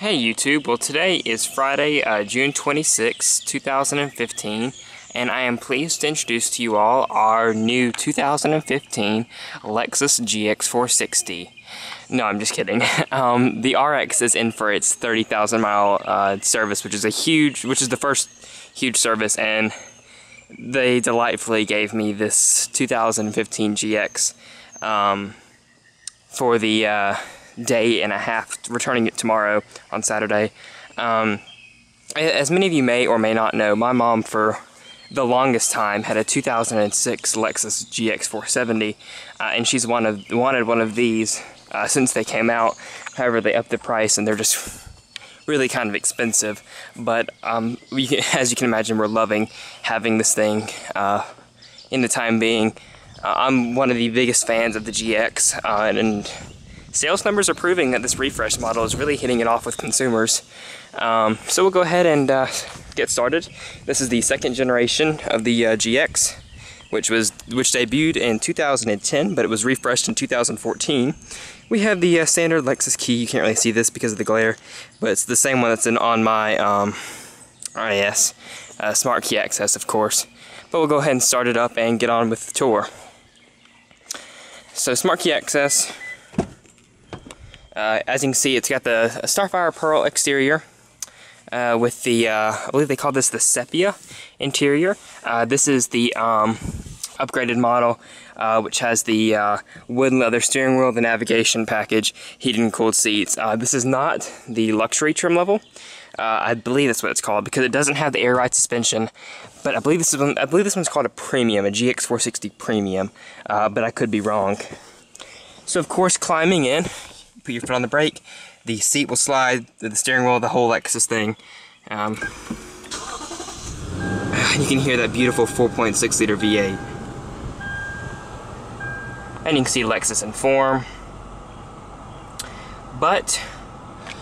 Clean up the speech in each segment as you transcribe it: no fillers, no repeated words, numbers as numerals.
Hey YouTube, well today is Friday, June 26, 2015, and I am pleased to introduce to you all our new 2015 Lexus GX460. No, I'm just kidding. The RX is in for its 30,000 mile service, which is the first huge service, and they delightfully gave me this 2015 GX for the day and a half, returning it tomorrow on Saturday. As many of you may or may not know, my mom for the longest time had a 2006 Lexus GX470, and she's wanted one of these since they came out. However, they upped the price and they're just really kind of expensive, but as you can imagine, we're loving having this thing in the time being. I'm one of the biggest fans of the GX, and sales numbers are proving that this refresh model is really hitting it off with consumers. So we'll go ahead and get started. This is the second generation of the GX, which debuted in 2010, but it was refreshed in 2014. We have the standard Lexus key. You can't really see this because of the glare, but it's the same one that's on my RAS Smart Key Access, of course. But we'll go ahead and start it up and get on with the tour. So Smart Key Access. As you can see, it's got the Starfire Pearl exterior with the, I believe they call this the Sepia interior. This is the upgraded model, which has the wood and leather steering wheel, the navigation package, heated and cooled seats. This is not the luxury trim level. I believe that's what it's called, because it doesn't have the air ride suspension. But I believe this one's called a Premium, a GX460 Premium, but I could be wrong. So of course, climbing in, put your foot on the brake, the seat will slide, the steering wheel, the whole Lexus thing. You can hear that beautiful 4.6 liter V8. And you can see Lexus in form. But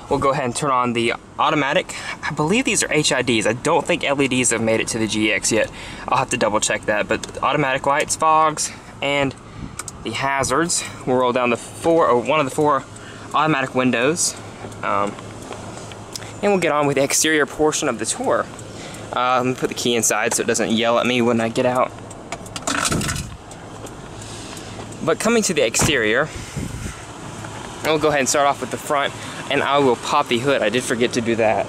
we'll go ahead and turn on the automatic. I believe these are HIDs. I don't think LEDs have made it to the GX yet. I'll have to double check that. But automatic lights, fogs, and the hazards. We'll roll down one of the four automatic windows, and we'll get on with the exterior portion of the tour. Let me put the key inside so it doesn't yell at me when I get out. But coming to the exterior, we'll go ahead and start off with the front, and I will pop the hood. I did forget to do that.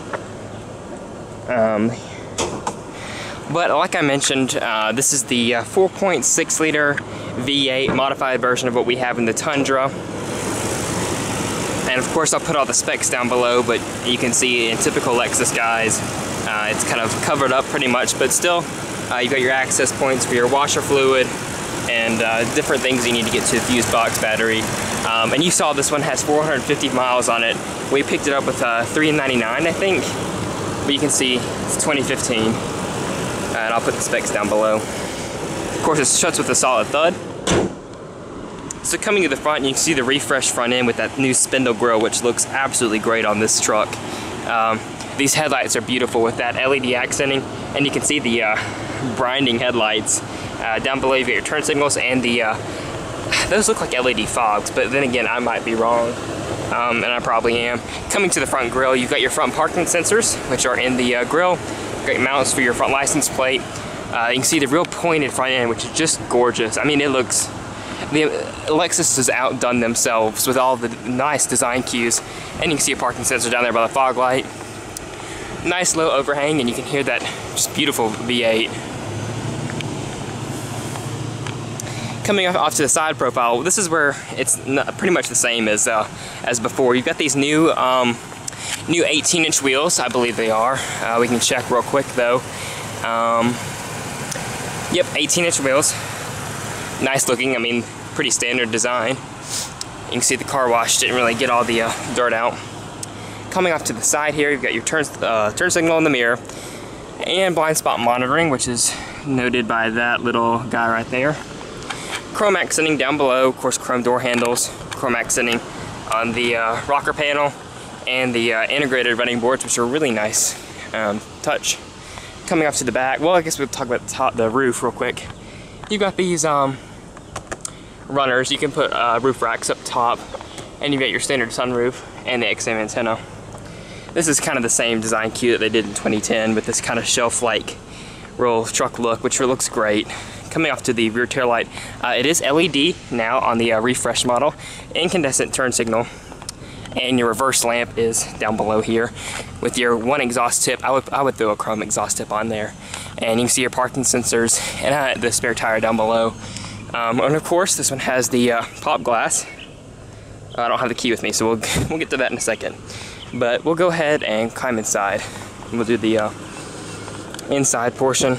But like I mentioned, this is the 4.6 liter V8 modified version of what we have in the Tundra. And of course, I'll put all the specs down below, but you can see in typical Lexus guys, it's kind of covered up pretty much, but still, you've got your access points for your washer fluid and different things you need to get to the fuse box battery. And you saw this one has 450 miles on it. We picked it up with $399, I think, but you can see it's 2015. And I'll put the specs down below. Of course, it shuts with a solid thud. So coming to the front, you can see the refreshed front end with that new spindle grille, which looks absolutely great on this truck. These headlights are beautiful with that LED accenting, and you can see the grinding headlights. Down below you've got your turn signals, and those look like LED fogs, but then again, I might be wrong, and I probably am. Coming to the front grille, you've got your front parking sensors, which are in the grille. Great mounts for your front license plate. You can see the real pointed front end, which is just gorgeous. I mean, it looks... Lexus has outdone themselves with all the nice design cues, and you can see a parking sensor down there by the fog light. Nice low overhang, and you can hear that just beautiful V8. Coming off to the side profile, this is where it's pretty much the same as before. You've got these new 18-inch wheels, I believe they are. We can check real quick though. Yep, 18-inch wheels. Nice looking, I mean, pretty standard design. You can see the car wash didn't really get all the dirt out. Coming off to the side here, you've got your turn signal in the mirror, and blind spot monitoring, which is noted by that little guy right there. Chrome accenting down below, of course, chrome door handles, chrome accenting on the rocker panel, and the integrated running boards, which are really nice touch. Coming off to the back, well, I guess we'll talk about the roof real quick. You've got these runners. You can put roof racks up top, and you've got your standard sunroof and the XM antenna. This is kind of the same design cue that they did in 2010 with this kind of shelf-like roll truck look, which looks great. Coming off to the rear tail light, it is LED now on the refresh model, incandescent turn signal, and your reverse lamp is down below here with your one exhaust tip. I would throw a chrome exhaust tip on there, and you can see your parking sensors and the spare tire down below. And of course, this one has the pop glass. I don't have the key with me, so we'll get to that in a second. But we'll go ahead and climb inside. We'll do the inside portion.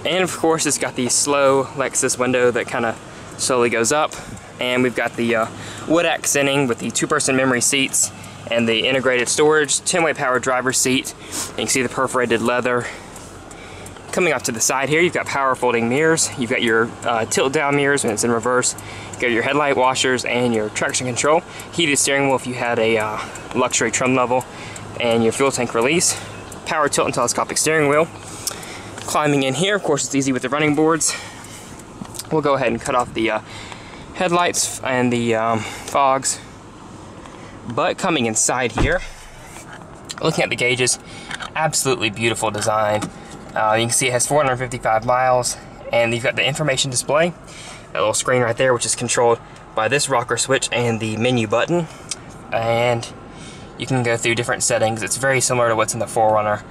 And of course, it's got the slow Lexus window that kind of slowly goes up. And we've got the wood accenting with the 2-person memory seats and the integrated storage, 10-way power driver's seat. You can see the perforated leather. Coming off to the side here, you've got power folding mirrors. You've got your tilt down mirrors when it's in reverse. You've got your headlight washers and your traction control. Heated steering wheel if you had a luxury trim level. And your fuel tank release. Power tilt and telescopic steering wheel. Climbing in here, of course it's easy with the running boards. We'll go ahead and cut off the headlights and the fogs. But coming inside here, looking at the gauges, absolutely beautiful design. You can see it has 455 miles, and you've got the information display, that little screen right there, which is controlled by this rocker switch and the menu button. And you can go through different settings. It's very similar to what's in the 4Runner.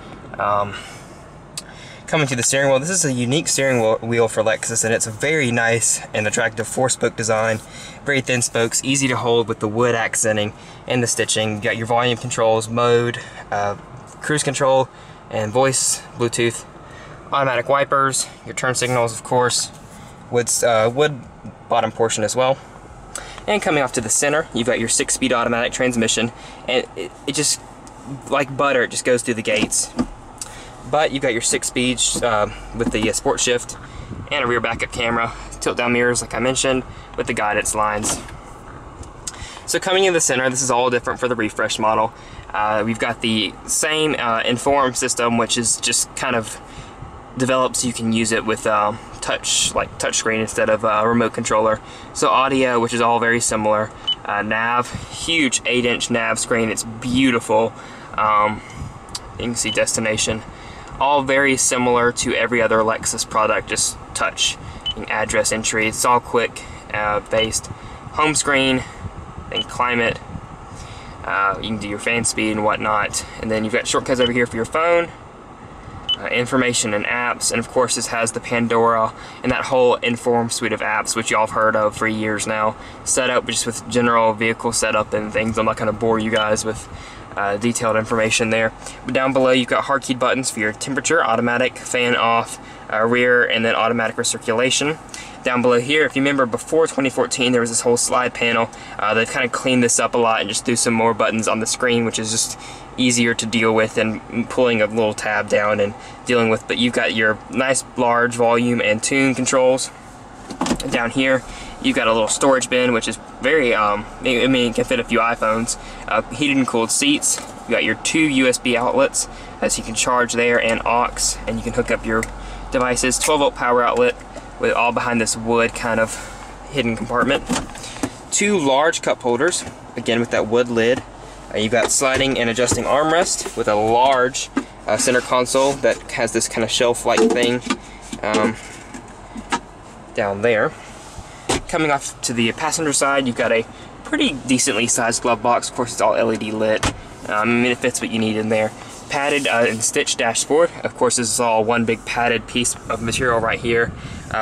Coming to the steering wheel, this is a unique steering wheel for Lexus, and it's a very nice and attractive 4-spoke design. Very thin spokes, easy to hold with the wood accenting and the stitching. You got your volume controls, mode, cruise control, and voice, Bluetooth, automatic wipers, your turn signals, of course, wood bottom portion as well. And coming off to the center, you've got your 6-speed automatic transmission, and it just, like butter, it just goes through the gates. But you've got your 6 speeds with the sport shift and a rear backup camera, tilt down mirrors like I mentioned, with the guidance lines. So coming in the center, this is all different for the refresh model. We've got the same Inform system, which is just kind of developed so you can use it with touch screen instead of a remote controller. So audio, which is all very similar. Nav, huge 8-inch nav screen. It's beautiful. You can see destination. All very similar to every other Lexus product, just touch and address entry. It's all quick based. Home screen, then climate. You can do your fan speed and whatnot. And then you've got shortcuts over here for your phone, information and apps, and of course this has the Pandora and that whole Inform suite of apps, which y'all have heard of for years now. Set up just with general vehicle setup and things. I'm not going to bore you guys with detailed information there. But down below you've got hard key buttons for your temperature, automatic, fan off, rear, and then automatic recirculation. Down below here, if you remember before 2014 there was this whole slide panel. They've kind of cleaned this up a lot and just threw some more buttons on the screen, which is just easier to deal with than pulling a little tab down and dealing with. But you've got your nice large volume and tune controls. Down here you've got a little storage bin, which is very I mean it can fit a few iPhones. Heated and cooled seats. You got your 2 USB outlets, as you can charge there, and aux, and you can hook up your devices. 12-volt power outlet with all behind this wood kind of hidden compartment. 2 large cup holders, again with that wood lid. You've got sliding and adjusting armrest with a large center console that has this kind of shelf-like thing down there. Coming off to the passenger side, you've got a pretty decently sized glove box. Of course, it's all LED lit. I mean, it fits what you need in there. Padded and stitched dashboard. Of course, this is all one big padded piece of material right here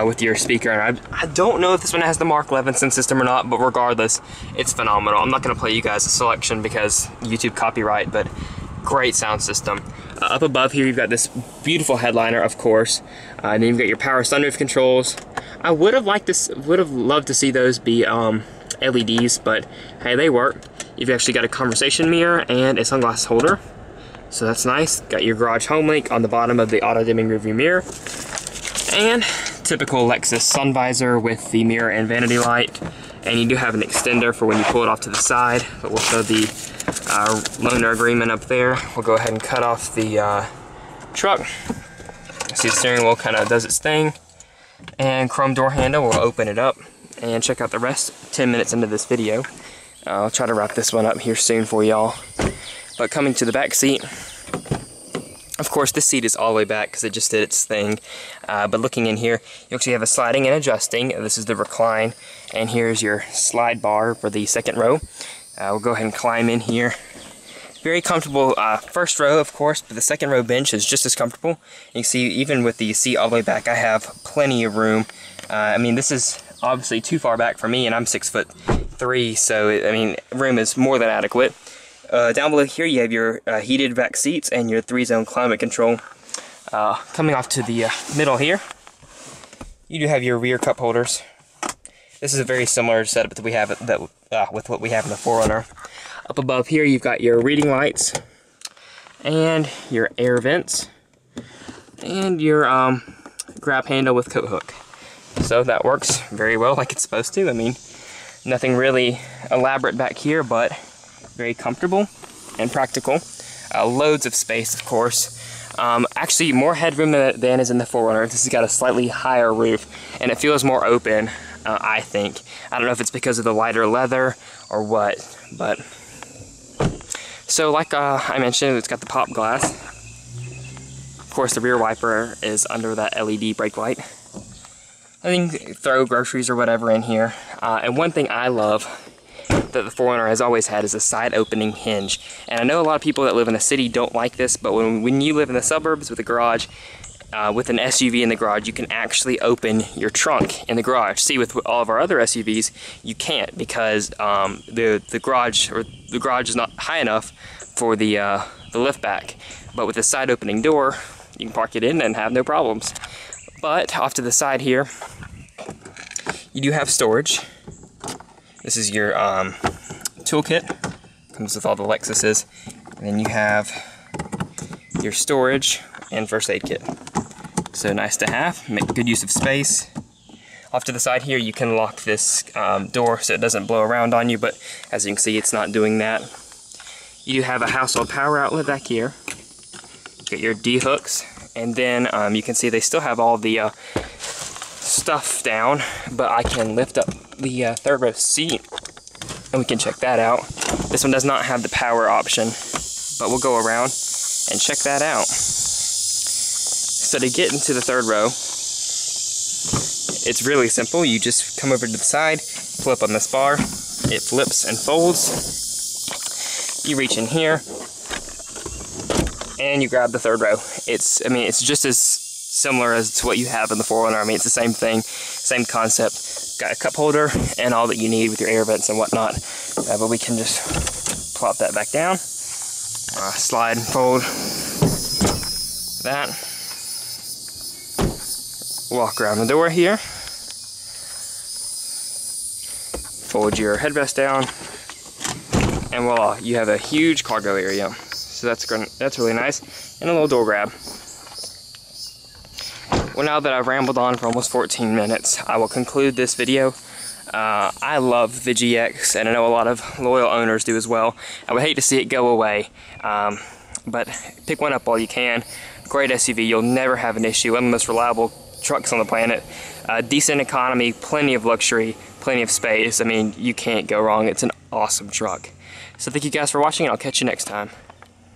with your speaker. And I don't know if this one has the Mark Levinson system or not, but regardless, it's phenomenal. I'm not going to play you guys a selection because YouTube copyright, but great sound system. Up above here, you've got this beautiful headliner, of course. And then you've got your power sunroof controls. I would have loved to see those be LEDs, but hey, they work. You've actually got a conversation mirror and a sunglass holder, so that's nice. Got your garage home link on the bottom of the auto dimming rearview mirror, and typical Lexus sun visor with the mirror and vanity light. And you do have an extender for when you pull it off to the side, but we'll show the loaner agreement up there. We'll go ahead and cut off the truck. See the steering wheel kind of does its thing. And chrome door handle, we'll open it up and check out the rest 10 minutes into this video. I'll try to wrap this one up here soon for y'all. But coming to the back seat, of course this seat is all the way back because it just did its thing. But looking in here, you actually have a sliding and adjusting. This is the recline, and here's your slide bar for the second row. We'll go ahead and climb in here. Very comfortable first row, of course, but the second row bench is just as comfortable. You can see even with the seat all the way back, I have plenty of room. I mean, this is obviously too far back for me, and I'm 6'3", so I mean, room is more than adequate. Down below here, you have your heated back seats and your 3-zone climate control. Coming off to the middle here, you do have your rear cup holders. This is a very similar setup that we have with what we have in the 4Runner. Up above here, you've got your reading lights and your air vents and your grab handle with coat hook. So that works very well like it's supposed to. I mean, nothing really elaborate back here, but very comfortable and practical. Loads of space, of course. Actually, more headroom than is in the 4Runner. This has got a slightly higher roof, and it feels more open, I think. I don't know if it's because of the lighter leather or what, but... So like I mentioned, it's got the pop glass. Of course, the rear wiper is under that LED brake light. I think throw groceries or whatever in here. And one thing I love that the 4Runner has always had is a side opening hinge. And I know a lot of people that live in the city don't like this, but when you live in the suburbs with a garage, with an SUV in the garage, you can actually open your trunk in the garage. See, with all of our other SUVs, you can't because the garage is not high enough for the lift back. But with the side opening door, you can park it in and have no problems. But off to the side here, you do have storage. This is your toolkit. Comes with all the Lexuses. And then you have your storage and first aid kit. So nice to have, make good use of space. Off to the side here, you can lock this door so it doesn't blow around on you, but as you can see, it's not doing that. You do have a household power outlet back here. Get your D-hooks, and then you can see they still have all the stuff down, but I can lift up the third row seat, and we can check that out. This one does not have the power option, but we'll go around and check that out. So to get into the third row, it's really simple. You just come over to the side, flip on this bar, it flips and folds. You reach in here, and you grab the third row. It's just as similar as to what you have in the 4Runner. I mean, it's the same thing, same concept. Got a cup holder and all that you need with your air vents and whatnot. But we can just plop that back down, slide and fold that. Walk around the door here, fold your headrest down, and voila, you have a huge cargo area. So that's really nice, and a little door grab. Well, now that I've rambled on for almost 14 minutes, I will conclude this video. I love the GX, and I know a lot of loyal owners do as well. I would hate to see it go away, but pick one up while you can. Great SUV, you'll never have an issue. One of the most reliable trucks on the planet. Decent economy, plenty of luxury, plenty of space. I mean, you can't go wrong. It's an awesome truck. So thank you guys for watching, and I'll catch you next time.